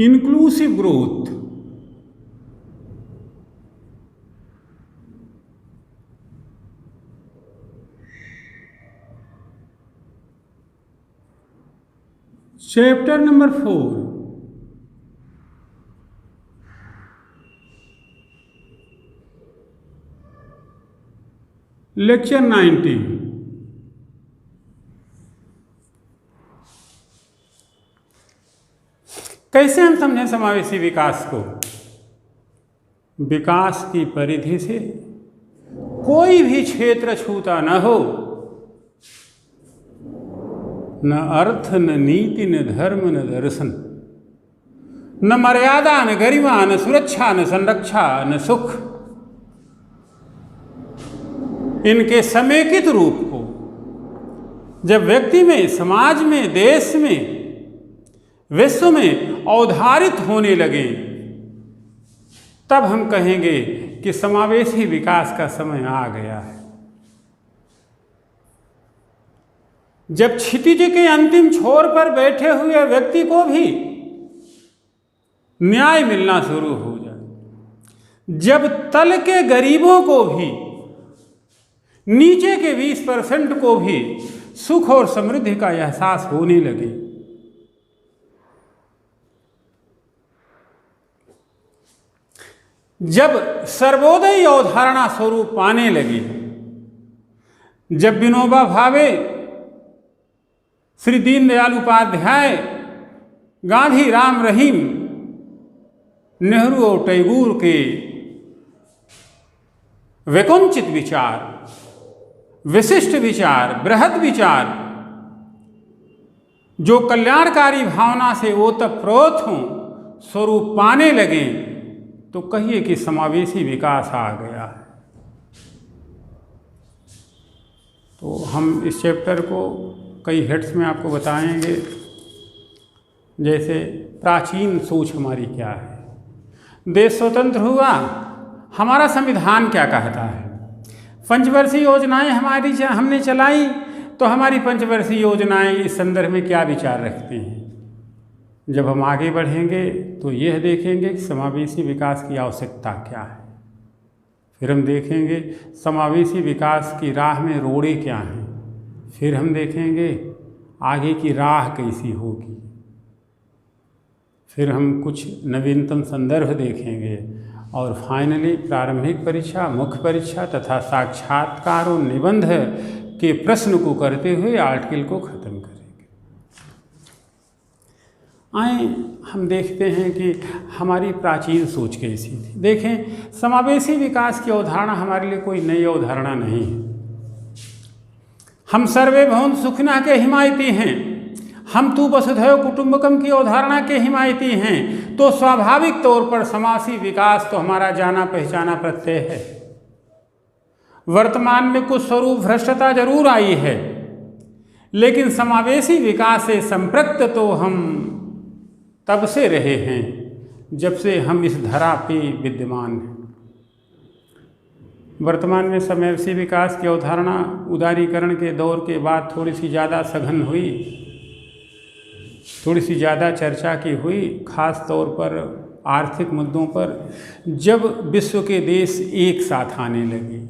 Inclusive growth. Chapter number 4, lecture 19। कैसे हम समझें समावेशी विकास को? विकास की परिधि से कोई भी क्षेत्र छूता न हो, न अर्थ, न नीति, न धर्म, न दर्शन, न मर्यादा, न गरिमा, न सुरक्षा, न संरक्षा, न सुख। इनके समेकित रूप को जब व्यक्ति में, समाज में, देश में, विश्व में अवधारित होने लगे, तब हम कहेंगे कि समावेशी विकास का समय आ गया है। जब क्षितिज के अंतिम छोर पर बैठे हुए व्यक्ति को भी न्याय मिलना शुरू हो जाए, जब तल के गरीबों को भी, नीचे के 20% को भी सुख और समृद्धि का एहसास होने लगे, जब सर्वोदय अवधारणा स्वरूप पाने लगी, जब विनोबा भावे, श्री दीनदयाल उपाध्याय, गांधी, राम रहीम, नेहरू और टैगोर के वैकुंठित विचार, विशिष्ट विचार, बृहद विचार, जो कल्याणकारी भावना से ओतप्रोत हों, स्वरूप पाने लगे, तो कहिए कि समावेशी विकास आ गया है। तो हम इस चैप्टर को कई हेड्स में आपको बताएंगे, जैसे प्राचीन सोच हमारी क्या है, देश स्वतंत्र हुआ, हमारा संविधान क्या कहता है, पंचवर्षीय योजनाएं हमने चलाई, तो हमारी पंचवर्षीय योजनाएं इस संदर्भ में क्या विचार रखती हैं। जब हम आगे बढ़ेंगे तो यह देखेंगे कि समावेशी विकास की आवश्यकता क्या है। फिर हम देखेंगे समावेशी विकास की राह में रोड़े क्या हैं। फिर हम देखेंगे आगे की राह कैसी होगी। फिर हम कुछ नवीनतम संदर्भ देखेंगे और फाइनली प्रारंभिक परीक्षा, मुख्य परीक्षा तथा साक्षात्कार और निबंध के प्रश्न को करते हुए आर्टिकल को खत्म करेंगे। आए हम देखते हैं कि हमारी प्राचीन सोच कैसी थी। देखें, समावेशी विकास की अवधारणा हमारे लिए कोई नई अवधारणा नहीं है। हम सर्वे भवन्तु सुखिनः के हिमायती हैं, हम तू वसुधैव कुटुम्बकम की अवधारणा के हिमायती हैं। तो स्वाभाविक तौर पर समावेशी विकास तो हमारा जाना पहचाना प्रत्यय है। वर्तमान में कुछ स्वरूप भ्रष्टता जरूर आई है, लेकिन समावेशी विकास से संपृक्त तो हम तब से रहे हैं जब से हम इस धरा पे विद्यमान हैं। वर्तमान में समावेशी विकास की अवधारणा उदारीकरण के दौर के बाद थोड़ी सी ज़्यादा सघन हुई, थोड़ी सी ज़्यादा चर्चा की हुई, खास तौर पर आर्थिक मुद्दों पर, जब विश्व के देश एक साथ आने लगे।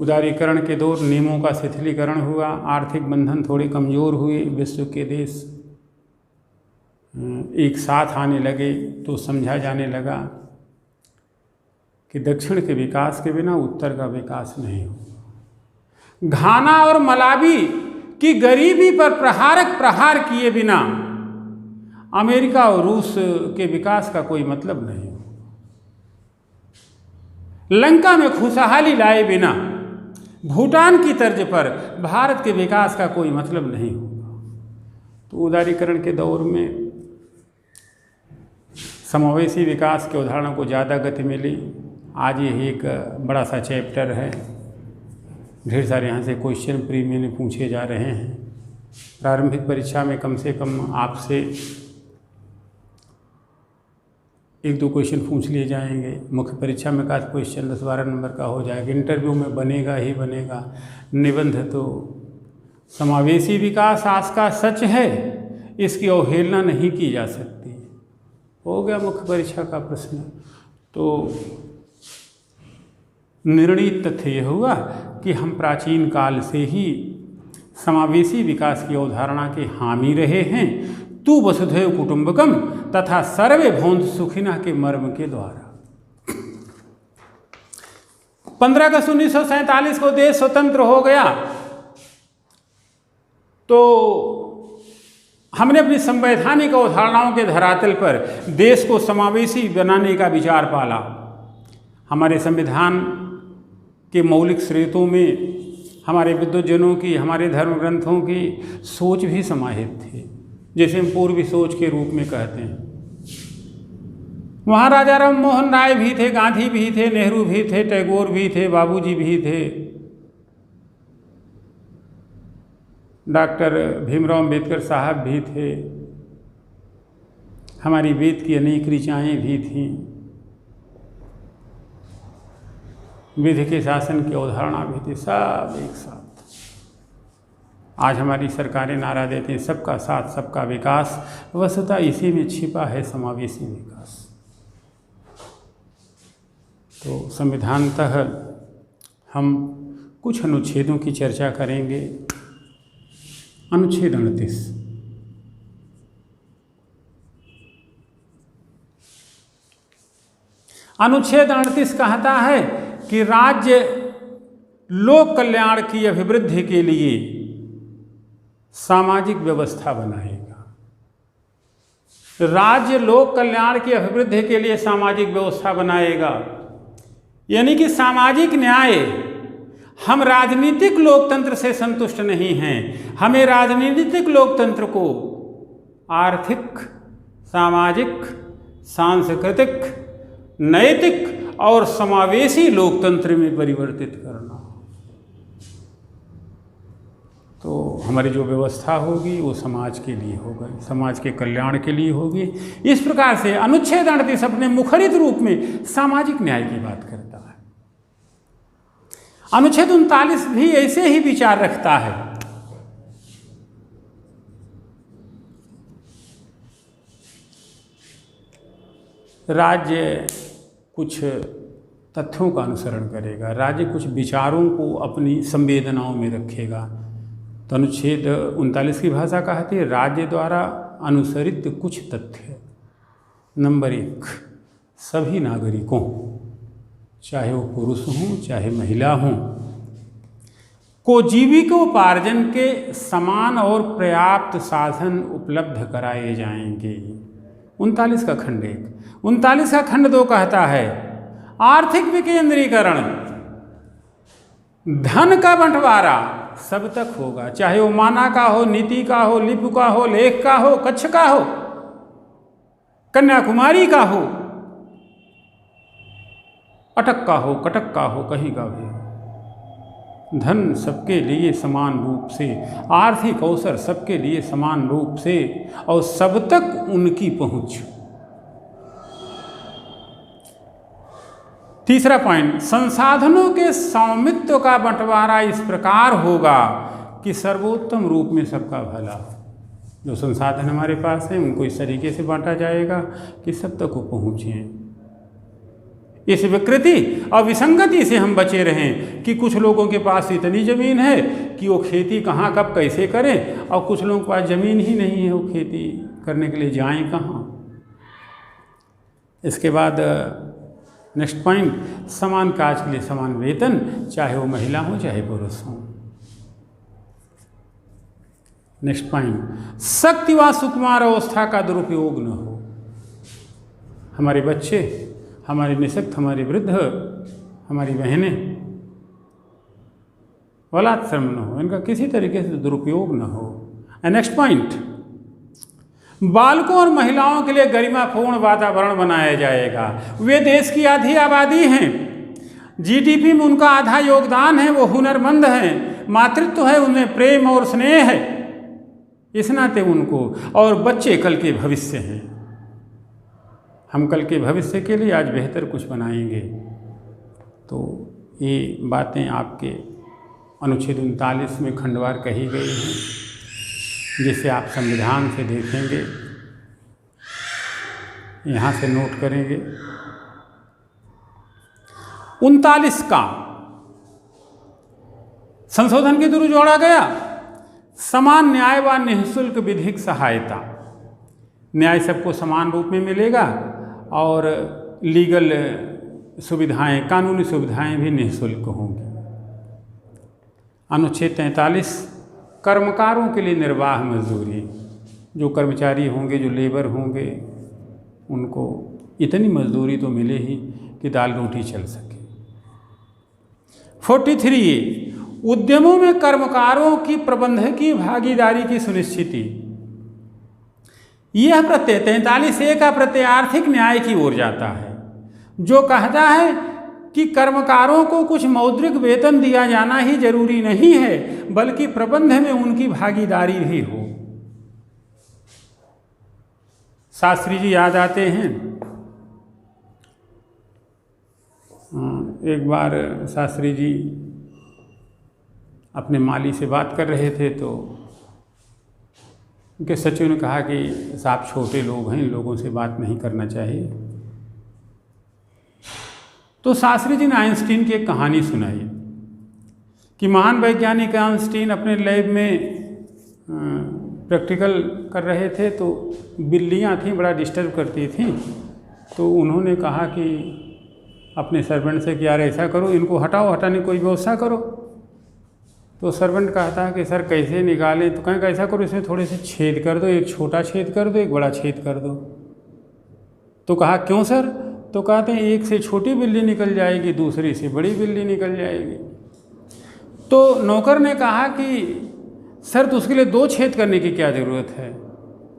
उदारीकरण के दौर, नियमों का शिथिलीकरण हुआ, आर्थिक बंधन थोड़े कमज़ोर हुए, विश्व के देश एक साथ आने लगे, तो समझा जाने लगा कि दक्षिण के विकास के बिना उत्तर का विकास नहीं होगा। घाना और मलावी की गरीबी पर प्रहारक प्रहार किए बिना अमेरिका और रूस के विकास का कोई मतलब नहीं हो। लंका में खुशहाली लाए बिना भूटान की तर्ज पर भारत के विकास का कोई मतलब नहीं होगा। तो उदारीकरण के दौर में समावेशी विकास की अवधारणा को ज़्यादा गति मिली। आज ये एक बड़ा सा चैप्टर है, ढेर सारे यहाँ से क्वेश्चन प्री में पूछे जा रहे हैं। प्रारंभिक परीक्षा में कम से कम आपसे 1-2 क्वेश्चन पूछ लिए जाएंगे। मुख्य परीक्षा में का क्वेश्चन 10-12 नंबर का हो जाएगा। इंटरव्यू में बनेगा ही बनेगा। निबंध तो समावेशी विकास आज का सच है इसकी अवहेलना नहीं की जा सकती। हो गया मुख्य परीक्षा का प्रश्न। तो निर्णीत तथ्य यह हुआ कि हम प्राचीन काल से ही समावेशी विकास की अवधारणा के हामी रहे हैं, तू वसुधैव कुटुंबकम तथा सर्वे भवन्तु सुखिनः के मर्म के द्वारा। 15 अगस्त 1947 को देश स्वतंत्र हो गया तो हमने अपनी संवैधानिक अवधारणाओं के धरातल पर देश को समावेशी बनाने का विचार पाला। हमारे संविधान के मौलिक स्रोतों में हमारे विद्वज्जनों की, हमारे धर्म ग्रंथों की सोच भी समाहित थी, जैसे हम पूर्वी सोच के रूप में कहते हैं। वहाँ राजा राम मोहन राय भी थे, गांधी भी थे, नेहरू भी थे, टैगोर भी थे, बाबूजी भी थे, डॉक्टर भीमराव अम्बेडकर साहब भी थे, हमारी वेद की अनेक ऋचाएँ भी थीं, विधि के शासन की अवधारणा भी थी, सब एक साथ। आज हमारी सरकारें नारा देती हैं सबका साथ सबका विकास, वस्तुतः इसी में छिपा है समावेशी विकास। तो संविधानतः हम कुछ अनुच्छेदों की चर्चा करेंगे। अनुच्छेद 38। अनुच्छेद 38 कहता है कि राज्य लोक कल्याण की अभिवृद्धि के लिए सामाजिक व्यवस्था बनाएगा। राज्य लोक कल्याण की अभिवृद्धि के लिए सामाजिक व्यवस्था बनाएगा, यानी कि सामाजिक न्याय। हम राजनीतिक लोकतंत्र से संतुष्ट नहीं हैं, हमें राजनीतिक लोकतंत्र को आर्थिक, सामाजिक, सांस्कृतिक, नैतिक और समावेशी लोकतंत्र में परिवर्तित करना। तो हमारी जो व्यवस्था होगी वो समाज के लिए होगी, समाज के कल्याण के लिए होगी। इस प्रकार से अनुच्छेद 38 अपने मुखरित रूप में सामाजिक न्याय की बात करता है। अनुच्छेद 39 भी ऐसे ही विचार रखता है। राज्य कुछ तथ्यों का अनुसरण करेगा, राज्य कुछ विचारों को अपनी संवेदनाओं में रखेगा। तो अनुच्छेद 39 की भाषा कहती है राज्य द्वारा अनुसरित कुछ तथ्य। नंबर 1, सभी नागरिकों, चाहे वो पुरुष हों चाहे महिला हों, को जीविकोपार्जन के समान और पर्याप्त साधन उपलब्ध कराए जाएंगे। 39 का खंड 1। 39 का खंड 2 कहता है आर्थिक विकेंद्रीकरण, धन का बंटवारा सब तक होगा, चाहे वो माना का हो, नीति का हो, लिपि का हो, लेख का हो, कच्छ का हो, कन्याकुमारी का हो, अटक का हो, कटक का हो, कहीं का भी हो। धन सबके लिए समान रूप से, आर्थिक अवसर सबके लिए समान रूप से और सब तक उनकी पहुंच। तीसरा पॉइंट, संसाधनों के स्वामित्व का बंटवारा इस प्रकार होगा कि सर्वोत्तम रूप में सबका भला हो। जो संसाधन हमारे पास हैं उनको इस तरीके से बांटा जाएगा कि सब तक वो पहुँचें। इस विकृति और विसंगति से हम बचे रहें कि कुछ लोगों के पास इतनी ज़मीन है कि वो खेती कहाँ कब कैसे करें, और कुछ लोगों के पास ज़मीन ही नहीं है, वो खेती करने के लिए जाएं कहाँ। इसके बाद नेक्स्ट पॉइंट, समान काज के लिए समान वेतन, चाहे वो महिला हो चाहे पुरुष हो। नेक्स्ट पॉइंट, शक्ति व सुकुमार अवस्था का दुरुपयोग न हो। हमारे बच्चे, हमारे निःशक्त, हमारे वृद्ध, हमारी बहनें बलात्श्रम न हो, इनका किसी तरीके से दुरुपयोग न हो। नेक्स्ट पॉइंट, बालकों और महिलाओं के लिए गरिमापूर्ण वातावरण बनाया जाएगा। वे देश की आधी आबादी हैं, जीडीपी में उनका आधा योगदान है, वो हुनरमंद हैं, मातृत्व है उनमें, प्रेम और स्नेह है, इस नाते उनको, और बच्चे कल के भविष्य हैं। हम कल के भविष्य के लिए आज बेहतर कुछ बनाएंगे। तो ये बातें आपके अनुच्छेद 39 में खंडवार कही गई हैं। जिसे आप संविधान से देखेंगे, यहाँ से नोट करेंगे। 39 का संशोधन के द्वारा जोड़ा गया समान न्याय व निःशुल्क विधिक सहायता। न्याय सबको समान रूप में मिलेगा और लीगल सुविधाएं, कानूनी सुविधाएं भी निःशुल्क होंगी। अनुच्छेद 43 कर्मकारों के लिए निर्वाह मजदूरी। जो कर्मचारी होंगे, जो लेबर होंगे, उनको इतनी मजदूरी तो मिले ही कि दाल रोटी चल सके। 43 उद्यमों में कर्मकारों की प्रबंधकीय भागीदारी की सुनिश्चिति। यह प्रत्यय 43A का प्रत्यय आर्थिक न्याय की ओर जाता है, जो कहता है कि कर्मकारों को कुछ मौद्रिक वेतन दिया जाना ही जरूरी नहीं है, बल्कि प्रबंध में उनकी भागीदारी भी हो। शास्त्री जी याद आते हैं। एक बार शास्त्री जी अपने माली से बात कर रहे थे तो उनके सचिव ने कहा कि साहब छोटे लोग हैं, इन लोगों से बात नहीं करना चाहिए। तो शास्त्री जी ने आइंस्टीन की एक कहानी सुनाई कि महान वैज्ञानिक आइंस्टीन अपने लैब में प्रैक्टिकल कर रहे थे तो बिल्लियाँ थीं, बड़ा डिस्टर्ब करती थीं। तो उन्होंने कहा कि अपने सर्वेंट से कि यार ऐसा करो, इनको हटाओ, हटाने की कोई व्यवस्था करो। तो सर्वेंट कहता है कि सर कैसे निकालें? तो कहें कि ऐसा करो, इसमें थोड़े से छेद कर दो, एक छोटा छेद कर दो, एक बड़ा छेद कर दो। तो कहा क्यों सर? तो कहते हैं एक से छोटी बिल्ली निकल जाएगी, दूसरी से बड़ी बिल्ली निकल जाएगी। तो नौकर ने कहा कि सर तो उसके लिए 2 छेद करने की क्या ज़रूरत है,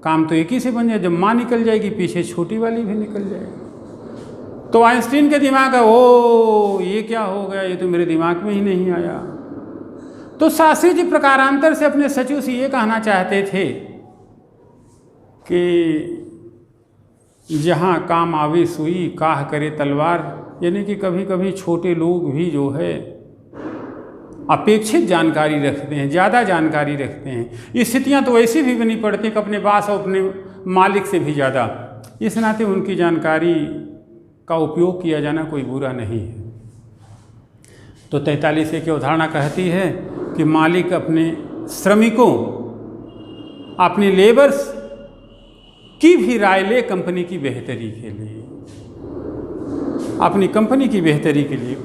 काम तो एक ही से बन जाए, जब माँ निकल जाएगी पीछे छोटी वाली भी निकल जाएगी। तो आइंस्टीन के दिमाग का ओ ये क्या हो गया, ये तो मेरे दिमाग में ही नहीं आया। तो शास्त्री जी प्रकारांतर से अपने सचिव से ये कहना चाहते थे कि जहाँ काम आवे सुई काह करे तलवार, यानी कि कभी कभी छोटे लोग भी जो है अपेक्षित जानकारी रखते हैं, ज़्यादा जानकारी रखते हैं। स्थितियाँ तो ऐसी भी बनी पड़ती कि अपने बास और अपने मालिक से भी ज़्यादा। इस नाते उनकी जानकारी का उपयोग किया जाना कोई बुरा नहीं है। तो 43A की अवधारणा कहती है कि मालिक अपने श्रमिकों, अपने लेबर्स की भी राय ले कंपनी की बेहतरी के लिए, अपनी कंपनी की बेहतरी के लिए।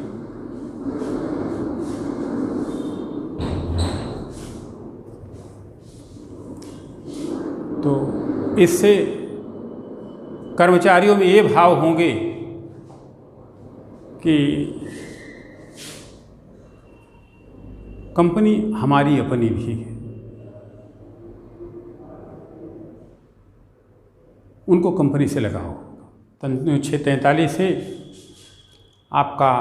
तो इससे कर्मचारियों में ये भाव होंगे कि कंपनी हमारी अपनी भी है। उनको कंपनी से लगाओ। 43 से आपका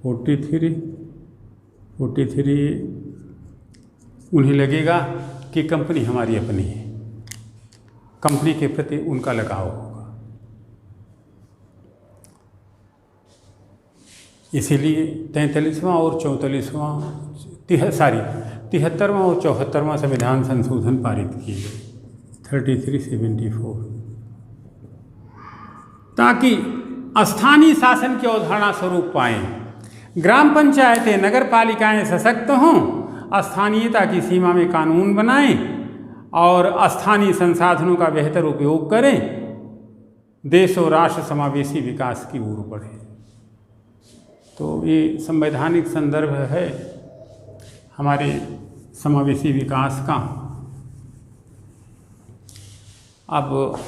फोर्टी थ्री उन्हें लगेगा कि कंपनी हमारी अपनी है, कंपनी के प्रति उनका लगाव होगा। इसीलिए 43वां और 73वां और 74वां संविधान संशोधन पारित किए गए 3374, ताकि स्थानीय शासन की अवधारणा स्वरूप पाएं। ग्राम पंचायतें, नगर पालिकाएँ सशक्त हों, स्थानीयता की सीमा में कानून बनाएं और स्थानीय संसाधनों का बेहतर उपयोग करें। देश और राष्ट्र समावेशी विकास की ओर बढ़े। तो ये संवैधानिक संदर्भ है हमारे समावेशी विकास का। अब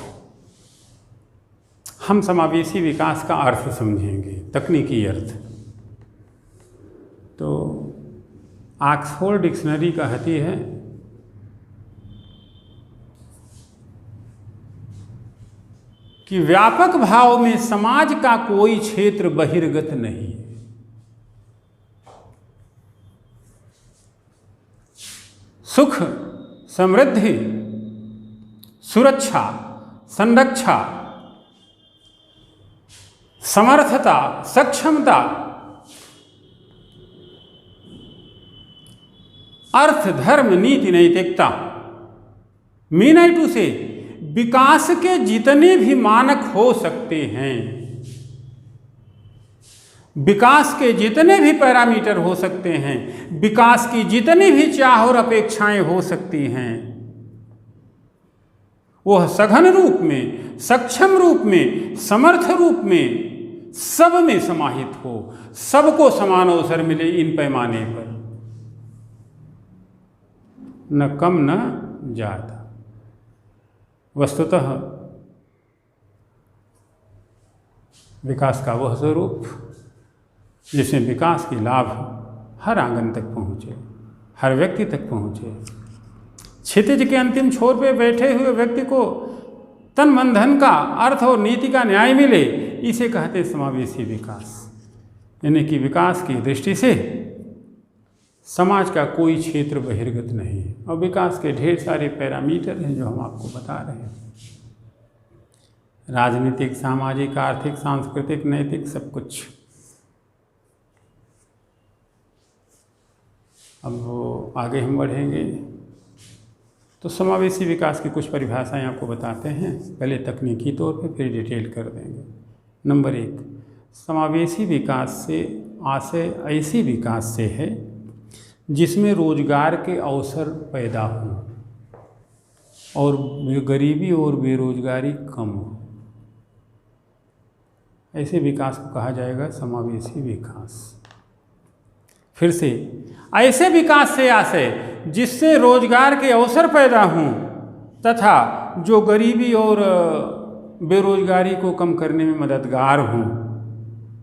हम समावेशी विकास का अर्थ समझेंगे, तकनीकी अर्थ। तो ऑक्सफोर्ड डिक्शनरी कहती है कि व्यापक भाव में समाज का कोई क्षेत्र बहिर्गत नहीं है। सुख, समृद्धि, सुरक्षा, संरक्षा, समर्थता, सक्षमता अर्थ, धर्म, नीति, नैतिकता। मीन आई टू से विकास के जितने भी मानक हो सकते हैं, विकास के जितने भी पैरामीटर हो सकते हैं, विकास की जितनी भी चाह और अपेक्षाएं हो सकती हैं, वह सघन रूप में, सक्षम रूप में, समर्थ रूप में, सब में समाहित हो, सबको समान अवसर मिले इन पैमाने पर, न कम न ज्यादा। वस्तुतः विकास का वह स्वरूप जिसमें विकास के लाभ हर आंगन तक पहुँचे, हर व्यक्ति तक पहुँचे। क्षितिज के अंतिम छोर पे बैठे हुए व्यक्ति को तन मन धन का, अर्थ और नीति का न्याय मिले, इसे कहते समावेशी विकास। यानी कि विकास की दृष्टि से समाज का कोई क्षेत्र बहिर्गत नहीं है और विकास के ढेर सारे पैरामीटर हैं जो हम आपको बता रहे हैं। राजनीतिक, सामाजिक, आर्थिक, सांस्कृतिक, नैतिक, सब कुछ। अब आगे हम बढ़ेंगे तो समावेशी विकास की कुछ परिभाषाएं आपको बताते हैं, पहले तकनीकी तौर पे, फिर डिटेल कर देंगे। नंबर 1, समावेशी विकास से आशय ऐसी विकास से है जिसमें रोजगार के अवसर पैदा हों और गरीबी और बेरोजगारी कम हो, ऐसे विकास को कहा जाएगा समावेशी विकास। फिर से, ऐसे विकास से आशय जिससे रोजगार के अवसर पैदा हों तथा जो गरीबी और बेरोजगारी को कम करने में मददगार हों,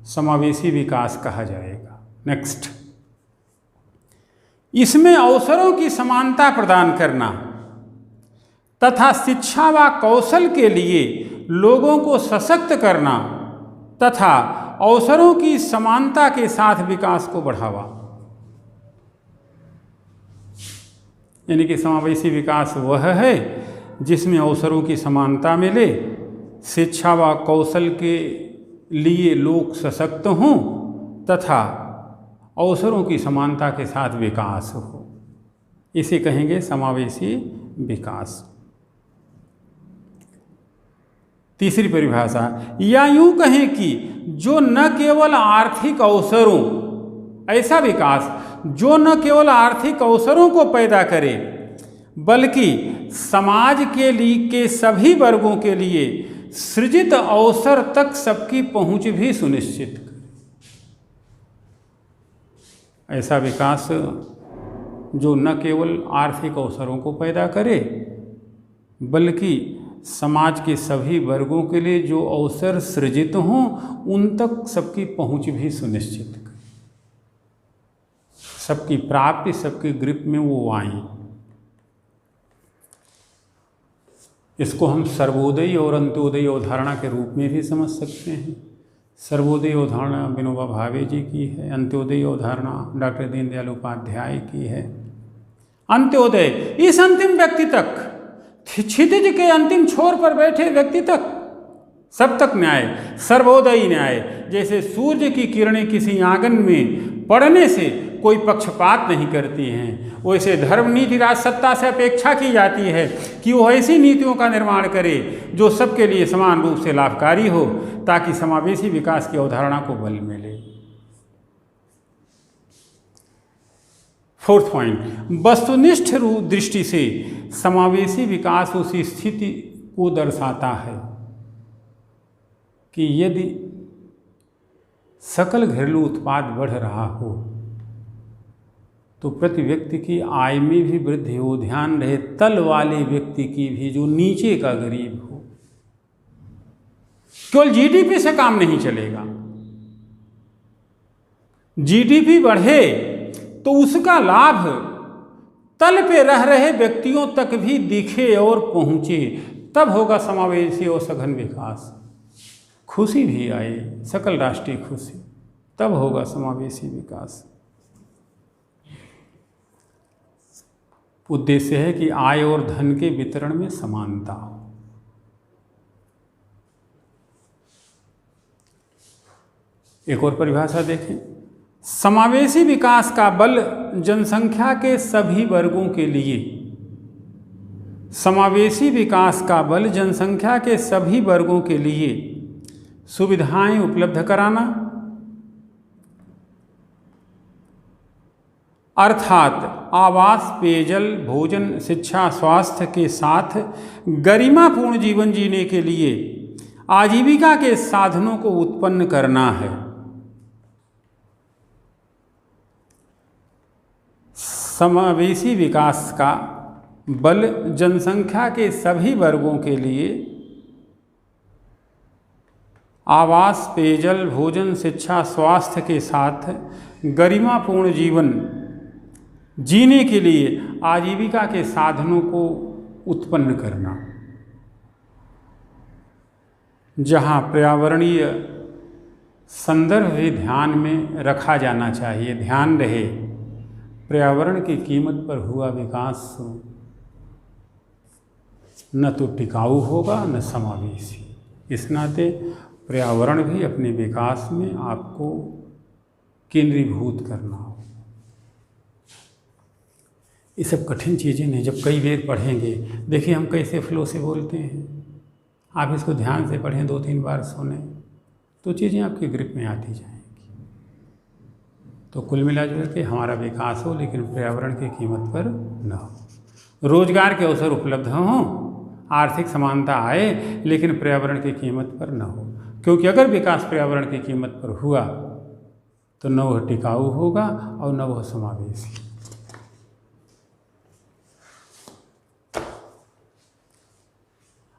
समावेशी विकास कहा जाएगा। नेक्स्ट, इसमें अवसरों की समानता प्रदान करना तथा शिक्षा व कौशल के लिए लोगों को सशक्त करना तथा अवसरों की समानता के साथ विकास को बढ़ावा। यानी कि समावेशी विकास वह है जिसमें अवसरों की समानता मिले, शिक्षा व कौशल के लिए लोग सशक्त हों तथा अवसरों की समानता के साथ विकास हो, इसे कहेंगे समावेशी विकास। तीसरी परिभाषा, या यूं कहें कि जो न केवल आर्थिक अवसरों, ऐसा विकास जो न केवल आर्थिक अवसरों को पैदा करे बल्कि समाज के लिए के सभी वर्गों के लिए सृजित अवसर तक सबकी पहुंच भी सुनिश्चित करे। ऐसा विकास जो न केवल आर्थिक अवसरों को पैदा करे बल्कि समाज के सभी वर्गों के लिए जो अवसर सृजित हों उन तक सबकी पहुंच भी सुनिश्चित करे, सबकी प्राप्ति, सबके ग्रिप में वो आए। इसको हम सर्वोदय और अंत्योदय अवधारणा के रूप में भी समझ सकते हैं। सर्वोदय अवधारणा विनोबा भावे जी की है, अंत्योदय अवधारणा डॉक्टर दीनदयाल उपाध्याय की है। अंत्योदय, इस अंतिम व्यक्ति तक, क्षितिज के अंतिम छोर पर बैठे व्यक्ति तक, सब तक न्याय। सर्वोदय न्याय, जैसे सूर्य की किरणें किसी आंगन में पड़ने से कोई पक्षपात नहीं करती हैं, वैसे धर्म, नीति, राजसत्ता से अपेक्षा की जाती है कि वो ऐसी नीतियों का निर्माण करे जो सबके लिए समान रूप से लाभकारी हो, ताकि समावेशी विकास की अवधारणा को बल मिले। फोर्थ पॉइंट, वस्तुनिष्ठ दृष्टि से समावेशी विकास उस स्थिति को दर्शाता है कि यदि सकल घरेलू उत्पाद बढ़ रहा हो तो प्रति व्यक्ति की आय में भी वृद्धि हो। ध्यान रहे, तल वाले व्यक्ति की भी, जो नीचे का गरीब हो। केवल जीडीपी से काम नहीं चलेगा, जीडीपी बढ़े तो उसका लाभ तल पे रह रहे व्यक्तियों तक भी दिखे और पहुंचे, तब होगा समावेशी और सघन विकास। खुशी भी आए, सकल राष्ट्रीय खुशी, तब होगा समावेशी विकास। उद्देश्य है कि आय और धन के वितरण में समानता हो। एक और परिभाषा देखें, समावेशी विकास का बल जनसंख्या के सभी वर्गों के लिए, समावेशी विकास का बल जनसंख्या के सभी वर्गों के लिए सुविधाएं उपलब्ध कराना, अर्थात आवास, पेयजल, भोजन, शिक्षा, स्वास्थ्य के साथ गरिमापूर्ण जीवन जीने के लिए आजीविका के साधनों को उत्पन्न करना है। समावेशी विकास का बल जनसंख्या के सभी वर्गों के लिए आवास, पेयजल, भोजन, शिक्षा, स्वास्थ्य के साथ गरिमापूर्ण जीवन जीने के लिए आजीविका के साधनों को उत्पन्न करना। जहाँ पर्यावरणीय संदर्भ भी ध्यान में रखा जाना चाहिए। ध्यान रहे, पर्यावरण की कीमत पर हुआ विकास न तो टिकाऊ होगा न समावेशी। इस नाते पर्यावरण भी अपने विकास में आपको केंद्रीभूत करना हो। ये सब कठिन चीज़ें नहीं, जब कई बार पढ़ेंगे, देखिए हम कैसे फ्लो से बोलते हैं, आप इसको ध्यान से पढ़ें, 2-3 बार सुने तो चीज़ें आपके ग्रिप में आती जाएंगी। तो कुल मिला जुला के हमारा विकास हो, लेकिन पर्यावरण की कीमत पर न हो। रोजगार के अवसर उपलब्ध हों, आर्थिक समानता आए, लेकिन पर्यावरण की कीमत पर न हो। क्योंकि अगर विकास पर्यावरण की कीमत पर हुआ तो न वह टिकाऊ होगा और न वह समावेशी।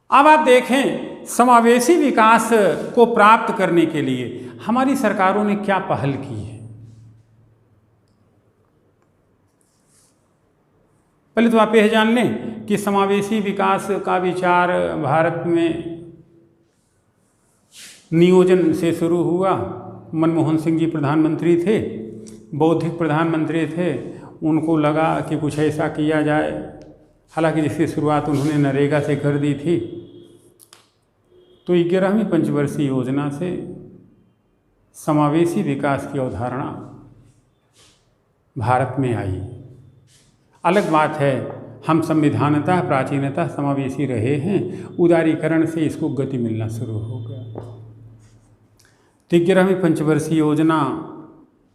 अब आप देखें, समावेशी विकास को प्राप्त करने के लिए हमारी सरकारों ने क्या पहल की है। पहले तो आप यह जान लें कि समावेशी विकास का विचार भारत में नियोजन से शुरू हुआ। मनमोहन सिंह जी प्रधानमंत्री थे, बौद्धिक प्रधानमंत्री थे। उनको लगा कि कुछ ऐसा किया जाए, हालांकि जिसकी शुरुआत उन्होंने नरेगा से कर दी थी। तो 11वीं पंचवर्षीय योजना से समावेशी विकास की अवधारणा भारत में आई। अलग बात है, हम संविधानतः प्राचीनतः समावेशी रहे हैं, उदारीकरण से इसको गति मिलना शुरू हो गया। तो 11वीं पंचवर्षीय योजना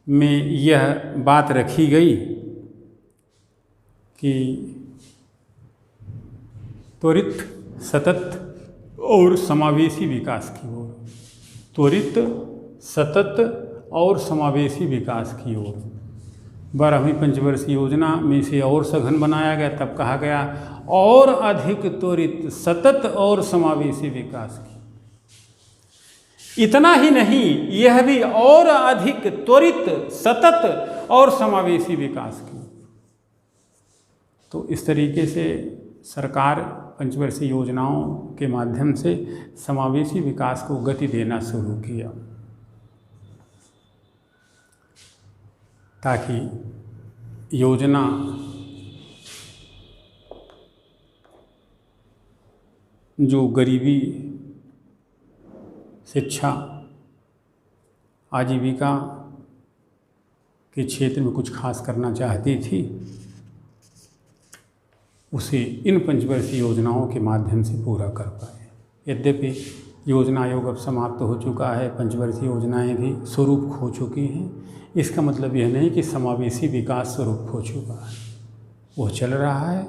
में यह बात रखी गई कि त्वरित, सतत और समावेशी विकास की ओर, त्वरित, सतत और समावेशी विकास की ओर 12वीं पंचवर्षीय योजना में से और सघन बनाया गया। तब कहा गया और अधिक त्वरित, सतत और समावेशी विकास की। इतना ही नहीं, यह भी और अधिक त्वरित, सतत और समावेशी विकास की। तो इस तरीके से सरकार पंचवर्षीय योजनाओं के माध्यम से समावेशी विकास को गति देना शुरू किया, ताकि योजना जो गरीबी, शिक्षा, आजीविका के क्षेत्र में कुछ खास करना चाहती थी, उसे इन पंचवर्षीय योजनाओं के माध्यम से पूरा कर पाए। यद्यपि योजना आयोग अब समाप्त हो चुका है, पंचवर्षीय योजनाएं भी स्वरूप खो चुकी हैं। इसका मतलब यह नहीं कि समावेशी विकास स्वरूप खो चुका है, वो चल रहा है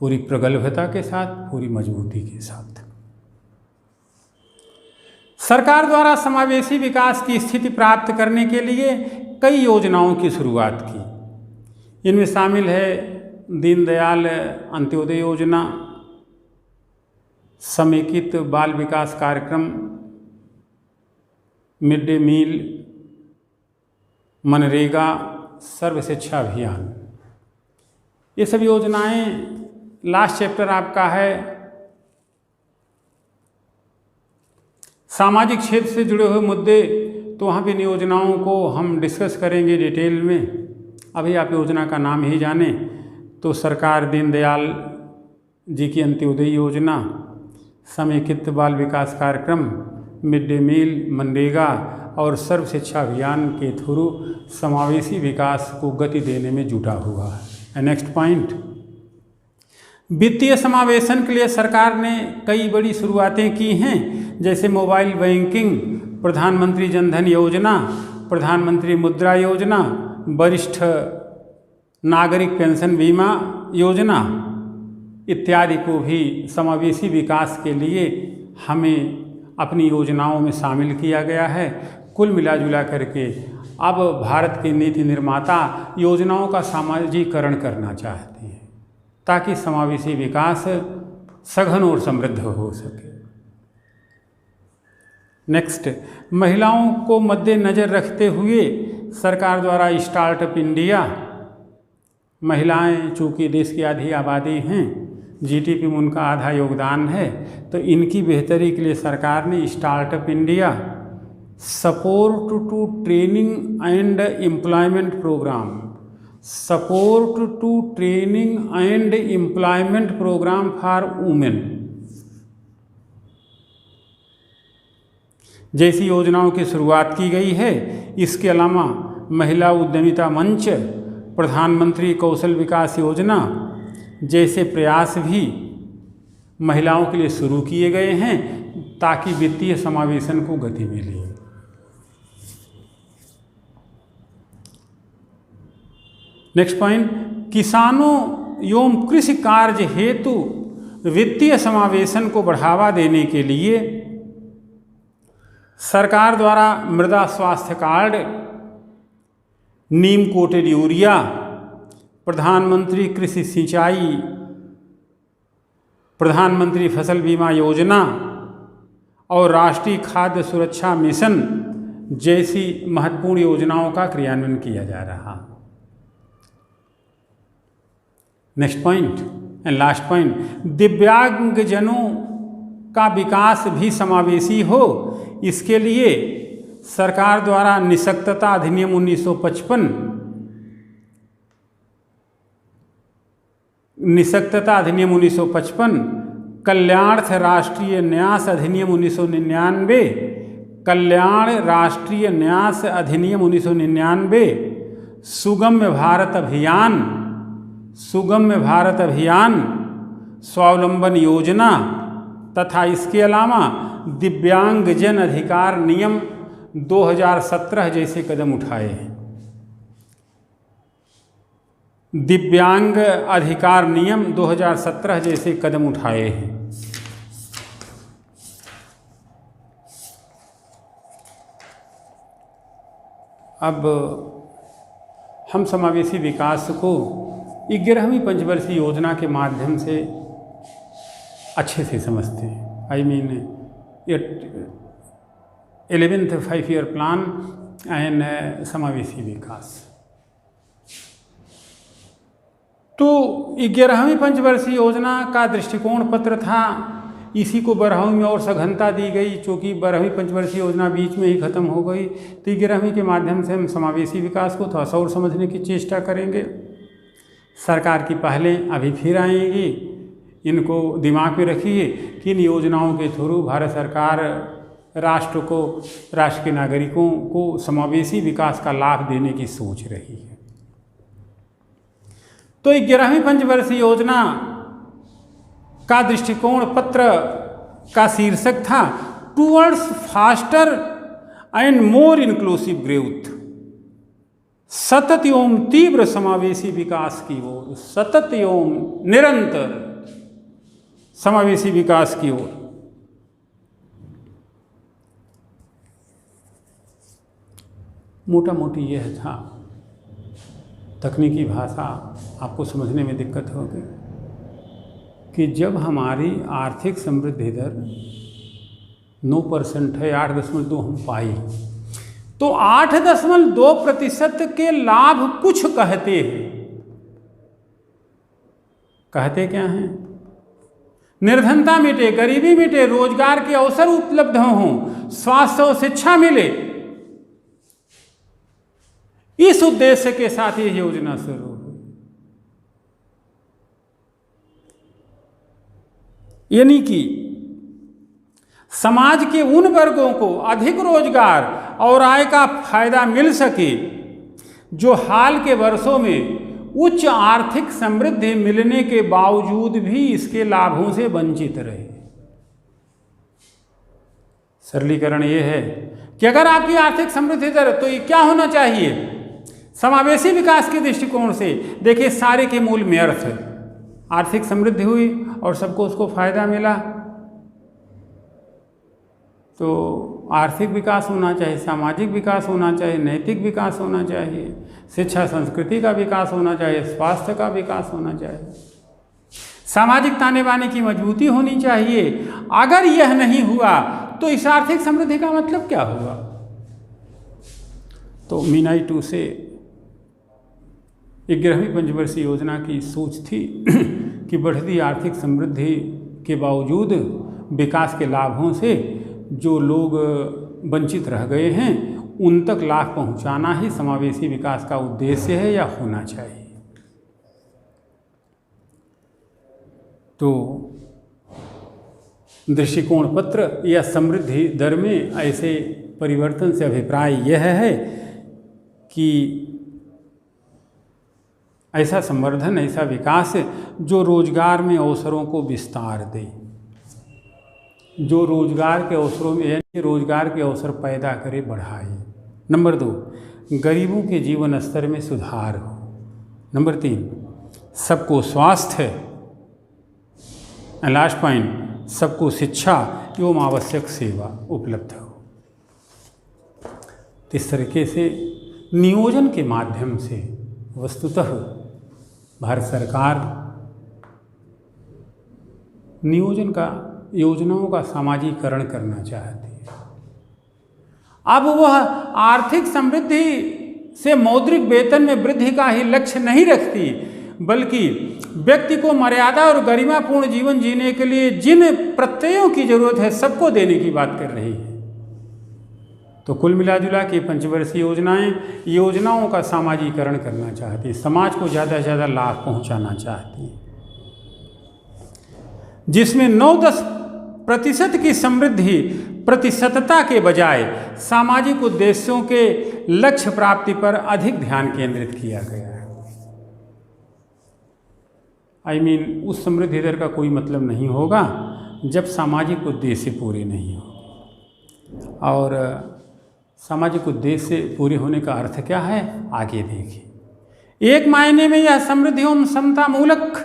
पूरी प्रगल्भता के साथ, पूरी मजबूती के साथ। सरकार द्वारा समावेशी विकास की स्थिति प्राप्त करने के लिए कई योजनाओं की शुरुआत की। इनमें शामिल है दीनदयाल अंत्योदय योजना, समेकित बाल विकास कार्यक्रम, मिड डे मील, मनरेगा, सर्व शिक्षा अभियान। ये सब योजनाएं, लास्ट चैप्टर आपका है सामाजिक क्षेत्र से जुड़े हुए मुद्दे, तो वहाँ भी इन योजनाओं को हम डिस्कस करेंगे डिटेल में। अभी आप योजना का नाम ही जाने तो सरकार दीनदयाल जी की अंत्योदय योजना, समेकित बाल विकास कार्यक्रम, मिड डे मील, मनरेगा और सर्व शिक्षा अभियान के थ्रू समावेशी विकास को गति देने में जुटा हुआ है। नेक्स्ट पॉइंट, वित्तीय समावेशन के लिए सरकार ने कई बड़ी शुरुआतें की हैं, जैसे मोबाइल बैंकिंग, प्रधानमंत्री जनधन योजना, प्रधानमंत्री मुद्रा योजना, वरिष्ठ नागरिक पेंशन बीमा योजना इत्यादि को भी समावेशी विकास के लिए हमें अपनी योजनाओं में शामिल किया गया है। कुल मिला जुला करके अब भारत के नीति निर्माता योजनाओं का सामाजिकरण करना चाहते हैं ताकि समावेशी विकास सघन और समृद्ध हो सके। नेक्स्ट, महिलाओं को मद्देनजर रखते हुए सरकार द्वारा स्टार्टअप इंडिया, महिलाएं चूँकि देश की आधी आबादी हैं, जीडीपी में उनका आधा योगदान है, तो इनकी बेहतरी के लिए सरकार ने startup India, support to training and employment program, support to training and employment program for women जैसी योजनाओं की शुरुआत की गई है। इसके अलावा महिला उद्यमिता मंच, प्रधानमंत्री कौशल विकास योजना जैसे प्रयास भी महिलाओं के लिए शुरू किए गए हैं ताकि वित्तीय समावेशन को गति मिले। नेक्स्ट पॉइंट, किसानों एवं कृषि कार्य हेतु वित्तीय समावेशन को बढ़ावा देने के लिए सरकार द्वारा मृदा स्वास्थ्य कार्ड, नीम कोटेड यूरिया, प्रधानमंत्री कृषि सिंचाई, प्रधानमंत्री फसल बीमा योजना और राष्ट्रीय खाद्य सुरक्षा मिशन जैसी महत्वपूर्ण योजनाओं का क्रियान्वयन किया जा रहा। Next point and last point, दिव्यांगजनों का विकास भी समावेशी हो, इसके लिए सरकार द्वारा निःशक्तता अधिनियम 1955, निःशक्तता अधिनियम 1955, कल्याणार्थ राष्ट्रीय न्यास अधिनियम 1999, कल्याण राष्ट्रीय न्यास अधिनियम 1999, सुगम्य भारत अभियान, सुगम्य भारत अभियान, स्वावलंबन योजना तथा इसके अलावा दिव्यांगजन अधिकार नियम 2017 जैसे कदम उठाए हैं। दिव्यांग अधिकार नियम 2017 जैसे कदम उठाए हैं। अब हम समावेशी विकास को 11वीं पंचवर्षीय योजना के माध्यम से अच्छे से समझते हैं। I mean 11th 5-year plan and समावेशी विकास। तो 11वीं पंचवर्षीय योजना का दृष्टिकोण पत्र था, इसी को 12वीं में और सघनता दी गई, चूँकि 12वीं पंचवर्षीय योजना बीच में ही खत्म हो गई। तो 11वीं के माध्यम से हम समावेशी विकास को थोड़ा सा और समझने की चेष्टा करेंगे। सरकार की पहलें अभी फिर आएंगी, इनको दिमाग में रखिए कि इन योजनाओं के थ्रू भारत सरकार राष्ट्र को, राष्ट्र के नागरिकों को समावेशी विकास का लाभ देने की सोच रही है। तो 11वीं पंचवर्षीय योजना का दृष्टिकोण पत्र का शीर्षक था towards faster and more inclusive growth, सतत एवं तीव्र समावेशी विकास की ओर, सतत एवं निरंतर समावेशी विकास की ओर। मोटा मोटी यह था। तकनीकी भाषा आपको समझने में दिक्कत होगी कि जब हमारी आर्थिक समृद्धि दर 9% है, 8.2 हम पाए, तो 8.2% के लाभ कुछ कहते हैं। कहते क्या हैं? निर्धनता मिटे, गरीबी मिटे, रोजगार के अवसर उपलब्ध हों, स्वास्थ्य और शिक्षा मिले। इस उद्देश्य के साथ ये योजना शुरू हुई। यानी कि समाज के उन वर्गों को अधिक रोजगार और आय का फायदा मिल सके, जो हाल के वर्षों में उच्च आर्थिक समृद्धि मिलने के बावजूद भी इसके लाभों से वंचित रहे। सरलीकरण ये है कि अगर आपकी आर्थिक समृद्धि दर, तो ये क्या होना चाहिए समावेशी विकास के दृष्टिकोण से? देखिए, सारे के मूल में अर्थ है। आर्थिक समृद्धि हुई और सबको उसको फायदा मिला, तो आर्थिक विकास होना चाहिए, सामाजिक विकास होना चाहिए, नैतिक विकास होना चाहिए, शिक्षा संस्कृति का विकास होना चाहिए, स्वास्थ्य का विकास होना चाहिए, सामाजिक ताने बाने की मजबूती होनी चाहिए। अगर यह नहीं हुआ तो इस आर्थिक समृद्धि का मतलब क्या हुआ? तो मीनाई 2 से 11वीं पंचवर्षीय योजना की सोच थी कि बढ़ती आर्थिक समृद्धि के बावजूद विकास के लाभों से जो लोग वंचित रह गए हैं उन तक लाभ पहुंचाना ही समावेशी विकास का उद्देश्य है या होना चाहिए। तो दृष्टिकोण पत्र या समृद्धि दर में ऐसे परिवर्तन से अभिप्राय यह है कि ऐसा संवर्धन, ऐसा विकास जो रोजगार में अवसरों को विस्तार दे, जो रोजगार के अवसरों में यानी रोजगार के अवसर पैदा करे, बढ़ाए। नंबर 2, गरीबों के जीवन स्तर में सुधार हो। नंबर 3, सबको स्वास्थ्य, लास्ट पॉइंट, सबको शिक्षा एवं आवश्यक सेवा उपलब्ध हो। इस तरीके से नियोजन के माध्यम से वस्तुतः भारत सरकार नियोजन का, योजनाओं का सामाजिकरण करना चाहती है। अब वह आर्थिक समृद्धि से मौद्रिक वेतन में वृद्धि का ही लक्ष्य नहीं रखती, बल्कि व्यक्ति को मर्यादा और गरिमापूर्ण जीवन जीने के लिए जिन प्रत्ययों की जरूरत है सबको देने की बात कर रही है। तो कुल मिला जुला के पंचवर्षीय योजनाओं का सामाजिकरण करना चाहती है, समाज को ज़्यादा से ज़्यादा लाभ पहुंचाना चाहती है, जिसमें 9-10% की समृद्धि प्रतिशतता के बजाय सामाजिक उद्देश्यों के लक्ष्य प्राप्ति पर अधिक ध्यान केंद्रित किया गया है। उस समृद्धि दर का कोई मतलब नहीं होगा जब सामाजिक उद्देश्य पूरे नहीं हो। और सामाजिक उद्देश्य पूरे होने का अर्थ क्या है, आगे देखिए। एक मायने में यह समृद्धि एवं समता मूलक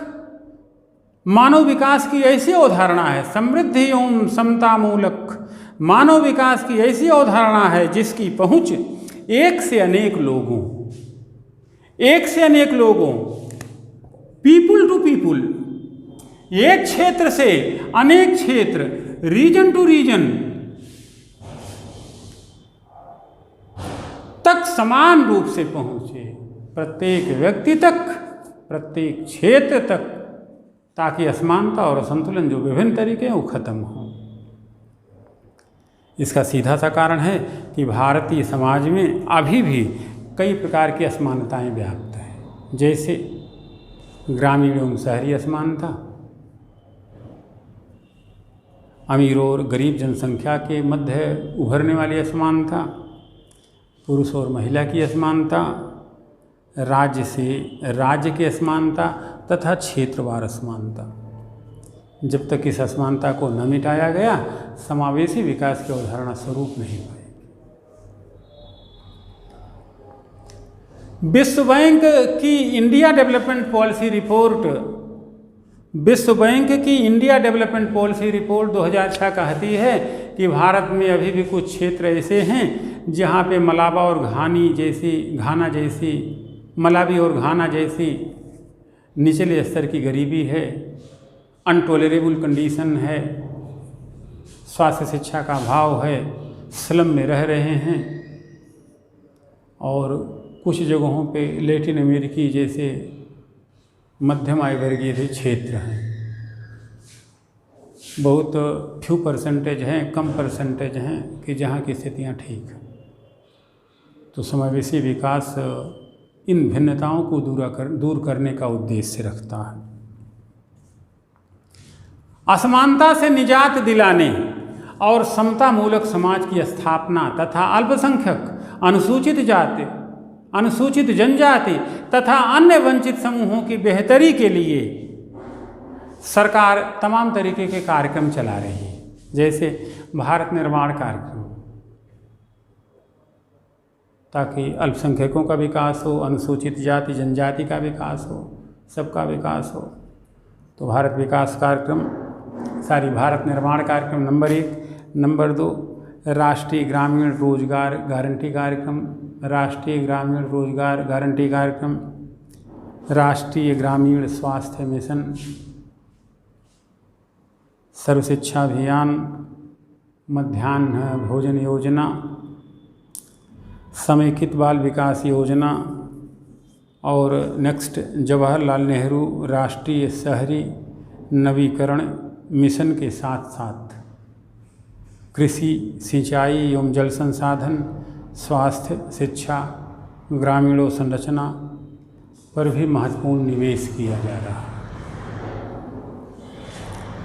मानव विकास की ऐसी अवधारणा है, समृद्धि एवं समता मूलक मानव विकास की ऐसी अवधारणा है जिसकी पहुंच एक से अनेक लोगों, पीपुल टू पीपुल, एक क्षेत्र से अनेक क्षेत्र, रीजन टू रीजन तक समान रूप से पहुंचे, प्रत्येक व्यक्ति तक, प्रत्येक क्षेत्र तक, ताकि असमानता और असंतुलन जो विभिन्न तरीके हैं वो खत्म हो। इसका सीधा सा कारण है कि भारतीय समाज में अभी भी कई प्रकार की असमानताएं व्याप्त हैं, जैसे ग्रामीण एवं शहरी असमानता, अमीर और गरीब जनसंख्या के मध्य उभरने वाली असमानता, पुरुष और महिला की असमानता, राज्य से राज्य की असमानता तथा क्षेत्रवार असमानता। जब तक इस असमानता को न मिटाया गया, समावेशी विकास की अवधारणा स्वरूप नहीं पाएगी। विश्व बैंक की India development policy development policy report 2006 कहती है कि भारत में अभी भी कुछ क्षेत्र ऐसे हैं जहाँ पे मलावी और घाना जैसी निचले स्तर की गरीबी है, अनटॉलरेबल कंडीशन है, स्वास्थ्य शिक्षा का अभाव है, स्लम में रह रहे हैं, और कुछ जगहों पे लैटिन अमेरिकी जैसे मध्यम आय वर्गीय क्षेत्र हैं। बहुत फ्यू परसेंटेज हैं, कम परसेंटेज हैं कि जहाँ की स्थितियाँ ठीक हैं। तो समावेशी विकास इन भिन्नताओं को दूर करने का उद्देश्य रखता है। असमानता से निजात दिलाने, और समतामूलक समाज की स्थापना तथा अल्पसंख्यक, अनुसूचित जाति, अनुसूचित जनजाति तथा अन्य वंचित समूहों की बेहतरी के लिए सरकार तमाम तरीके के कार्यक्रम चला रही है, जैसे भारत निर्माण कार्यक्रम, ताकि अल्पसंख्यकों का विकास हो, अनुसूचित जाति जनजाति का विकास हो, सबका विकास हो। तो भारत विकास कार्यक्रम, भारत निर्माण कार्यक्रम नंबर 1। नंबर 2, राष्ट्रीय ग्रामीण रोजगार गारंटी कार्यक्रम, राष्ट्रीय ग्रामीण रोजगार गारंटी कार्यक्रम, राष्ट्रीय ग्रामीण स्वास्थ्य मिशन, सर्व शिक्षा अभियान, मध्याह्न भोजन योजना, समेकित बाल विकास योजना और नेक्स्ट जवाहरलाल नेहरू राष्ट्रीय शहरी नवीकरण मिशन के साथ साथ कृषि, सिंचाई एवं जल संसाधन, स्वास्थ्य, शिक्षा, ग्रामीण संरचना पर भी महत्वपूर्ण निवेश किया जा रहा है।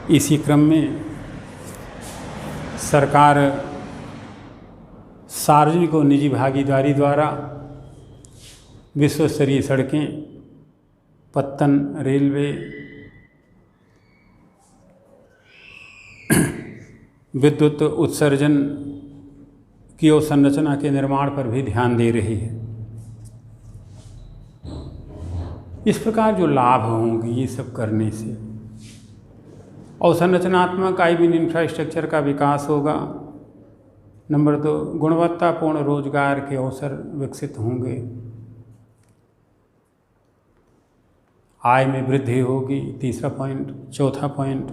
इसी क्रम में सरकार सार्वजनिक और निजी भागीदारी द्वारा विश्व स्तरीय सड़कें, पत्तन, रेलवे, विद्युत उत्सर्जन की अवसंरचना के निर्माण पर भी ध्यान दे रही है। इस प्रकार जो लाभ होंगे ये सब करने से अवसंरचनात्मक इंफ्रास्ट्रक्चर का विकास होगा। नंबर 2, गुणवत्तापूर्ण रोजगार के अवसर विकसित होंगे, आय में वृद्धि होगी। तीसरा पॉइंट। चौथा पॉइंट,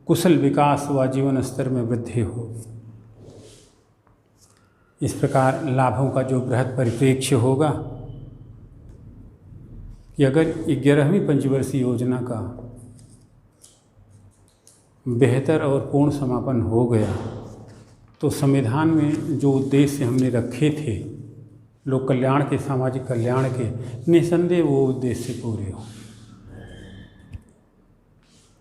कुशल विकास व जीवन स्तर में वृद्धि होगी। इस प्रकार लाभों का जो बृहद परिप्रेक्ष्य होगा कि अगर 11वीं पंचवर्षीय योजना का बेहतर और पूर्ण समापन हो गया तो संविधान में जो उद्देश्य हमने रखे थे लोक कल्याण के, सामाजिक कल्याण के, निसंदेह वो उद्देश्य पूरे हों।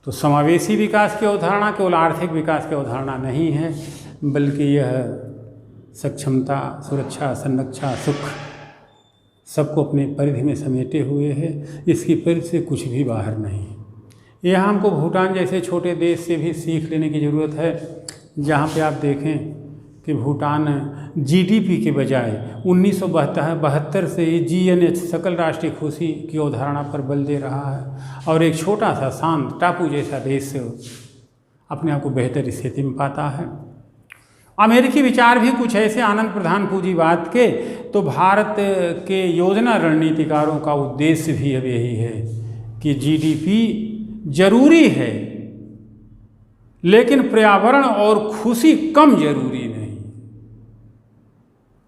तो समावेशी विकास की अवधारणा केवल आर्थिक विकास की अवधारणा नहीं है, बल्कि यह सक्षमता, सुरक्षा, संरक्षा, सुख सबको अपने परिधि में समेटे हुए है। इसकी परिधि से कुछ भी बाहर नहीं है। यहाँ हमको भूटान जैसे छोटे देश से भी सीख लेने की ज़रूरत है, जहाँ पे आप देखें कि भूटान जीडीपी के बजाय 1972 से ही जीएनएच सकल राष्ट्रीय खुशी की अवधारणा पर बल दे रहा है और एक छोटा सा शांत टापू जैसा देश अपने आप को बेहतर स्थिति में पाता है। अमेरिकी विचार भी कुछ ऐसे आनंद प्रधान पूंजीवाद के, तो भारत के योजना रणनीतिकारों का उद्देश्य भी अब यही है कि जीडीपी जरूरी है लेकिन पर्यावरण और खुशी कम जरूरी नहीं,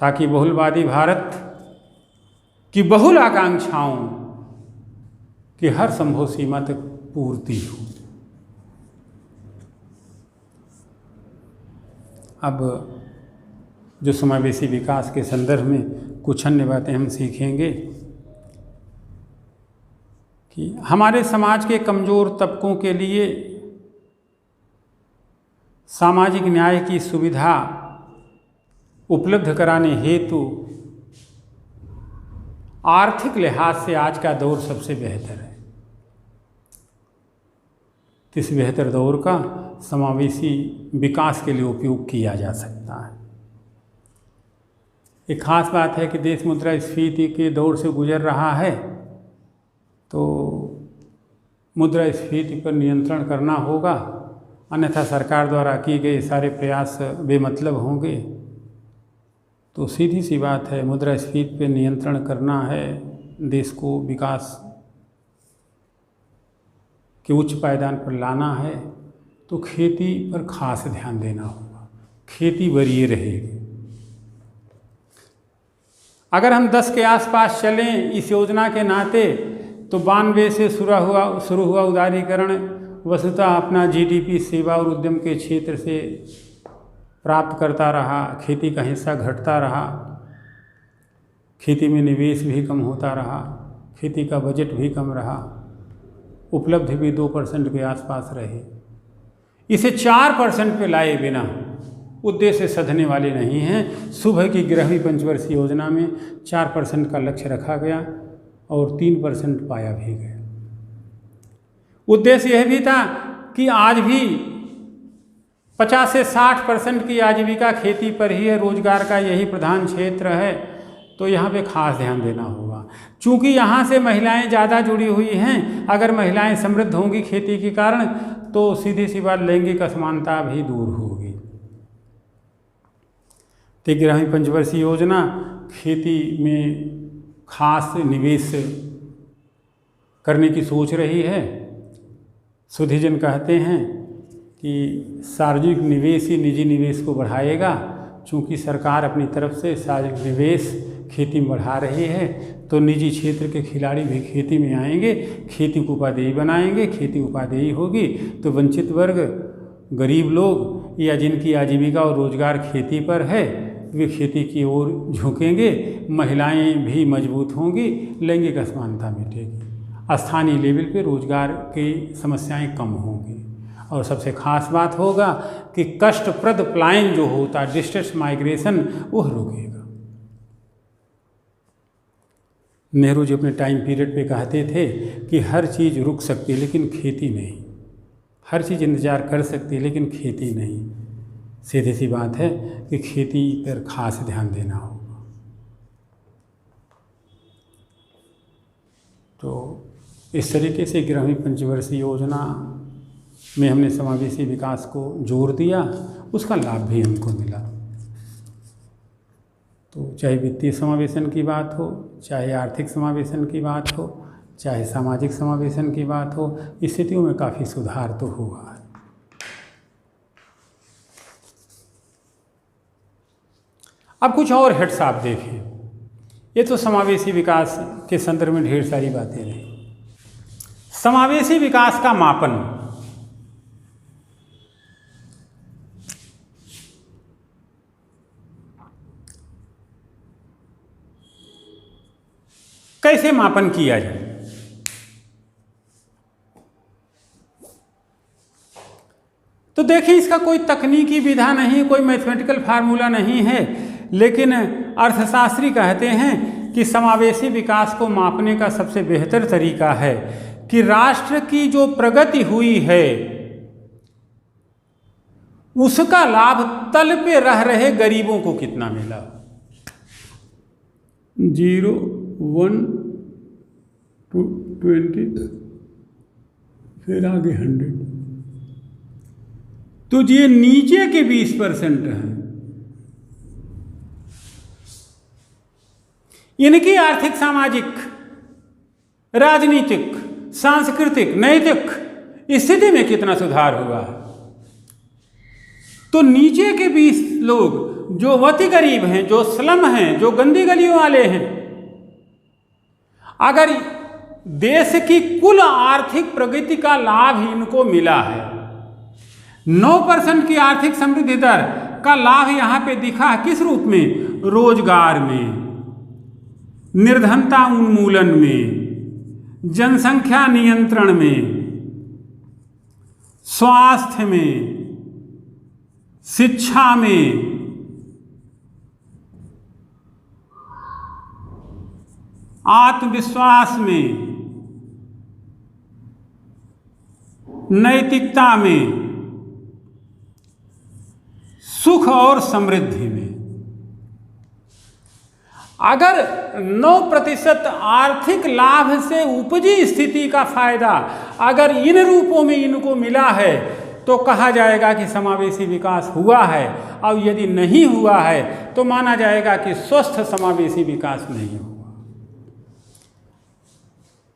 ताकि बहुलवादी भारत की बहुल आकांक्षाओं की हर संभव सीमा तक पूर्ति हो। अब जो समावेशी विकास के संदर्भ में कुछ अन्य बातें हम सीखेंगे कि हमारे समाज के कमज़ोर तबकों के लिए सामाजिक न्याय की सुविधा उपलब्ध कराने हेतु आर्थिक लिहाज से आज का दौर सबसे बेहतर है। इस बेहतर दौर का समावेशी विकास के लिए उपयोग किया जा सकता है। एक खास बात है कि देश मुद्रास्फीति के दौर से गुजर रहा है, तो मुद्रास्फीति पर नियंत्रण करना होगा, अन्यथा सरकार द्वारा किए गए सारे प्रयास बेमतलब होंगे। तो सीधी सी बात है, मुद्रास्फीति पर नियंत्रण करना है, देश को विकास के उच्च पायदान पर लाना है, तो खेती पर खास ध्यान देना होगा। खेती वरीय रहेगी। अगर हम 10 के आसपास चलें इस योजना के नाते, तो 92 से शुरू हुआ उदारीकरण वस्तुतः अपना जीडीपी सेवा और उद्यम के क्षेत्र से प्राप्त करता रहा, खेती का हिस्सा घटता रहा, खेती में निवेश भी कम होता रहा, खेती का बजट भी कम रहा, उपलब्धि भी 2% के आसपास रहे। इसे 4% पे लाए बिना उद्देश्य सधने वाले नहीं हैं। सुबह की 11वीं पंचवर्षीय योजना में 4% का लक्ष्य रखा गया और 3% पाया भी गया। उद्देश्य यह भी था कि आज भी 50 से 60% की आजीविका खेती पर ही है, रोजगार का यही प्रधान क्षेत्र है, तो यहाँ पे खास ध्यान देना होगा। चूँकि यहाँ से महिलाएं ज़्यादा जुड़ी हुई हैं, अगर महिलाएं समृद्ध होंगी खेती के कारण तो सीधी सी बात लैंगिक असमानता भी दूर होगी। तो 11वीं पंचवर्षीय योजना खेती में खास निवेश करने की सोच रही है। सुधीजन कहते हैं कि सार्वजनिक निवेश ही निजी निवेश को बढ़ाएगा। चूँकि सरकार अपनी तरफ से सार्वजनिक निवेश खेती में बढ़ा रही है, तो निजी क्षेत्र के खिलाड़ी भी खेती में आएंगे, खेती को उपादेय बनाएंगे। खेती उपादेय होगी तो वंचित वर्ग, गरीब लोग या जिनकी आजीविका और रोजगार खेती पर है, वे खेती की ओर झुकेंगे। महिलाएं भी मजबूत होंगी, लैंगिक असमानता मिटेगी, स्थानीय लेवल पे रोजगार की समस्याएं कम होंगी। और सबसे खास बात होगा कि कष्टप्रद पलायन जो होता है, डिस्ट्रेस माइग्रेशन, वह रुकेगा। नेहरू जी अपने टाइम पीरियड पे कहते थे कि हर चीज़ रुक सकती है लेकिन खेती नहीं, हर चीज़ इंतज़ार कर सकती है लेकिन खेती नहीं। सीधी सी बात है कि खेती पर खास ध्यान देना होगा। तो इस तरीके से 11वीं पंचवर्षीय योजना में हमने समावेशी विकास को जोर दिया, उसका लाभ भी हमको मिला। तो चाहे वित्तीय समावेशन की बात हो, चाहे आर्थिक समावेशन की बात हो, चाहे सामाजिक समावेशन की बात हो, स्थितियों में काफ़ी सुधार तो हुआ है। अब कुछ और हेड्स आप देखें। ये तो समावेशी विकास के संदर्भ में ढेर सारी बातें रही। समावेशी विकास का मापन, कैसे मापन किया जाए? तो देखिए, इसका कोई तकनीकी विधा नहीं, कोई मैथमेटिकल फार्मूला नहीं है, लेकिन अर्थशास्त्री कहते हैं कि समावेशी विकास को मापने का सबसे बेहतर तरीका है कि राष्ट्र की जो प्रगति हुई है उसका लाभ तल पे रह रहे गरीबों को कितना मिला। 0, 1, 2, 20, फिर आगे 100। तो ये नीचे के 20% हैं, इनकी आर्थिक, सामाजिक, राजनीतिक, सांस्कृतिक, नैतिक स्थिति में कितना सुधार हुआ है। तो नीचे के 20 लोग जो अति गरीब हैं, जो स्लम हैं, जो गंदी गलियों वाले हैं, अगर देश की कुल आर्थिक प्रगति का लाभ इनको मिला है, 9% की आर्थिक समृद्धि दर का लाभ यहां पे दिखा है, किस रूप में? रोजगार में, निर्धनता उन्मूलन में, जनसंख्या नियंत्रण में, स्वास्थ्य में, शिक्षा में, आत्मविश्वास में, नैतिकता में, सुख और समृद्धि में। अगर 9% आर्थिक लाभ से उपजी स्थिति का फायदा अगर इन रूपों में इनको मिला है तो कहा जाएगा कि समावेशी विकास हुआ है, और यदि नहीं हुआ है तो माना जाएगा कि स्वस्थ समावेशी विकास नहीं हुआ।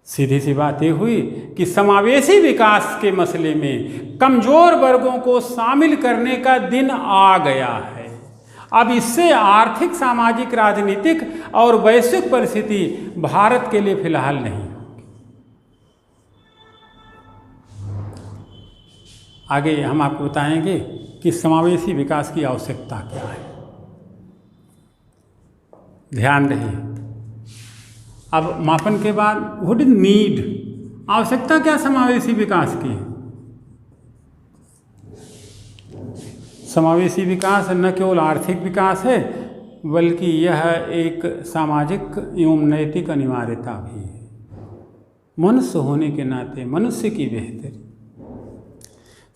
सीधी सी बात ये हुई कि समावेशी विकास के मसले में कमजोर वर्गों को शामिल करने का दिन आ गया है। अब इससे आर्थिक, सामाजिक, राजनीतिक और वैश्विक परिस्थिति भारत के लिए फिलहाल नहीं होगी। आगे हम आपको बताएंगे कि समावेशी विकास की आवश्यकता क्या है। ध्यान रहिए। अब मापन के बाद व्हाट इज नीड, आवश्यकता क्या समावेशी विकास की? समावेशी विकास न केवल आर्थिक विकास है बल्कि यह एक सामाजिक एवं नैतिक अनिवार्यता भी है। मनुष्य होने के नाते मनुष्य की बेहतरी।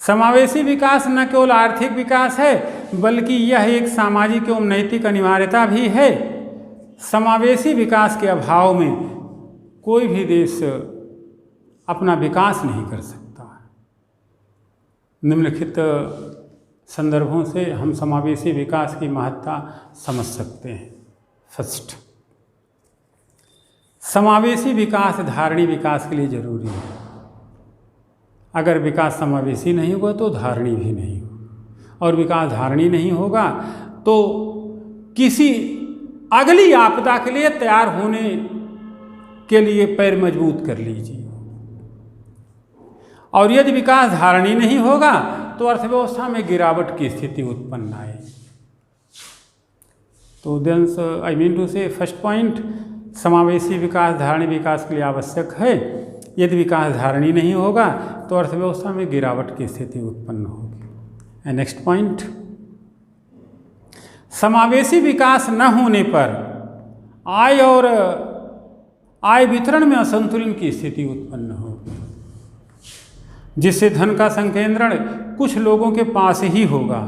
समावेशी विकास न केवल आर्थिक विकास है बल्कि यह एक सामाजिक एवं नैतिक अनिवार्यता भी है। समावेशी विकास के अभाव में कोई भी देश अपना विकास नहीं कर सकता। निम्नलिखित संदर्भों से हम समावेशी विकास की महत्ता समझ सकते हैं। फर्स्ट, समावेशी विकास धारणी विकास के लिए जरूरी है। अगर विकास समावेशी नहीं होगा तो धारणी भी नहीं होगा, और विकास धारणी नहीं होगा तो किसी अगली आपदा के लिए तैयार होने के लिए पैर मजबूत कर लीजिए। और यदि विकास धारणी नहीं होगा तो अर्थव्यवस्था में गिरावट की स्थिति उत्पन्न आए। तो देन आई मीन टू से फर्स्ट पॉइंट, समावेशी विकास धारणी विकास के लिए आवश्यक है। यदि विकास धारणी नहीं होगा तो अर्थव्यवस्था में गिरावट की स्थिति उत्पन्न होगी। एंड नेक्स्ट पॉइंट, समावेशी विकास न होने पर आय और आय वितरण में असंतुलन की स्थिति उत्पन्न होगी, जिससे धन का संकेंद्रण कुछ लोगों के पास ही होगा।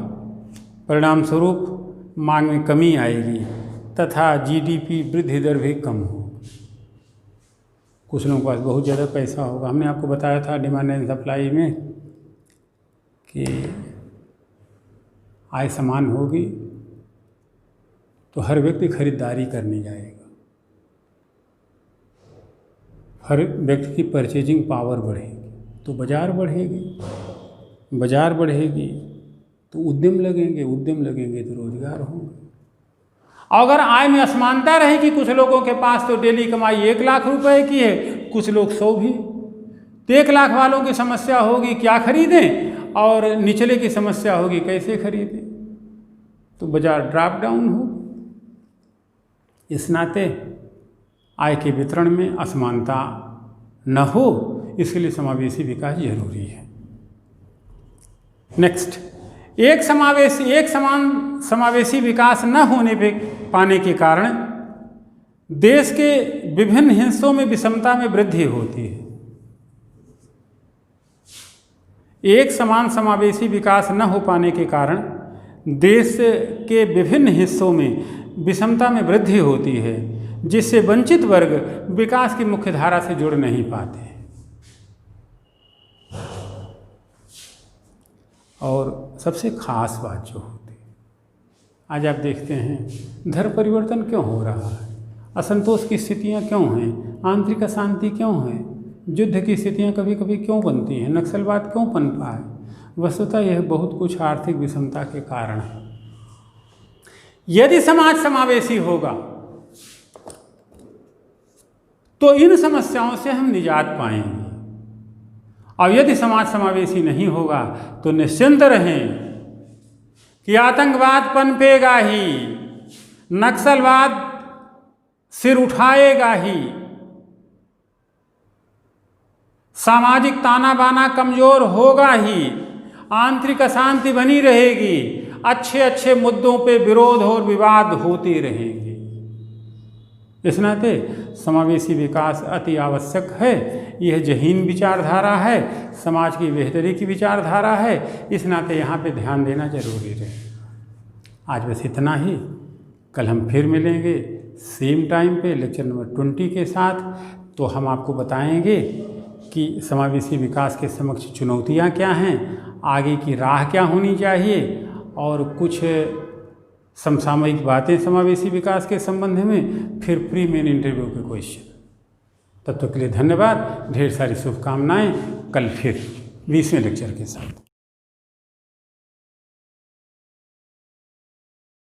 परिणाम स्वरूप मांग में कमी आएगी तथा जीडीपी वृद्धि दर भी कम होगी। कुछ लोगों के पास बहुत ज़्यादा पैसा होगा। हमने आपको बताया था डिमांड एंड सप्लाई में कि आय समान होगी तो हर व्यक्ति खरीदारी करने जाएगा, हर व्यक्ति की परचेजिंग पावर बढ़ेगी तो बाज़ार बढ़ेगी, बाज़ार बढ़ेगी तो उद्यम लगेंगे तो रोजगार होंगे। अगर आय में असमानता रहेगी, कुछ लोगों के पास तो डेली कमाई 1 लाख रुपए की है, कुछ लोग 100 भी, तो 1 लाख वालों की समस्या होगी क्या खरीदें, और निचले की समस्या होगी कैसे खरीदें, तो बाजार ड्रॉप डाउन हो। इस नाते आय के वितरण में असमानता न हो, इसके लिए समावेशी विकास जरूरी है। नेक्स्ट, एक समान समावेशी विकास न होने पाने के कारण देश के विभिन्न हिस्सों में विषमता में वृद्धि होती है। एक समान समावेशी विकास न हो पाने के कारण देश के विभिन्न हिस्सों में विषमता में वृद्धि होती है, जिससे वंचित वर्ग विकास की मुख्य धारा से जुड़ नहीं पाते। और सबसे खास बात जो होती है, आज आप देखते हैं धर्म परिवर्तन क्यों हो रहा है, असंतोष की स्थितियां क्यों हैं, आंतरिक अशांति क्यों है, युद्ध की स्थितियां कभी कभी क्यों बनती हैं, नक्सलवाद क्यों पनपा है। वस्तुतः यह बहुत कुछ आर्थिक विषमता के कारण है। यदि समाज समावेशी होगा तो इन समस्याओं से हम निजात पाएंगे, और यदि समाज समावेशी नहीं होगा तो निश्चिंत रहें कि आतंकवाद पनपेगा ही, नक्सलवाद सिर उठाएगा ही, सामाजिक ताना बाना कमजोर होगा ही, आंतरिक अशांति बनी रहेगी, अच्छे अच्छे मुद्दों पे विरोध और विवाद होते रहेंगे। इस नाते समावेशी विकास अति आवश्यक है। यह जहीन विचारधारा है, समाज की बेहतरी की विचारधारा है। इस नाते यहाँ पे ध्यान देना जरूरी है। आज बस इतना ही। कल हम फिर मिलेंगे सेम टाइम पे लेक्चर नंबर 20 के साथ। तो हम आपको बताएंगे कि समावेशी विकास के समक्ष चुनौतियाँ क्या हैं, आगे की राह क्या होनी चाहिए, और कुछ समसामयिक बातें समावेशी विकास के संबंध में, फिर प्री मेन इंटरव्यू के क्वेश्चन। तब तक के लिए धन्यवाद, ढेर सारी शुभकामनाएं। कल फिर 20वें लेक्चर के साथ।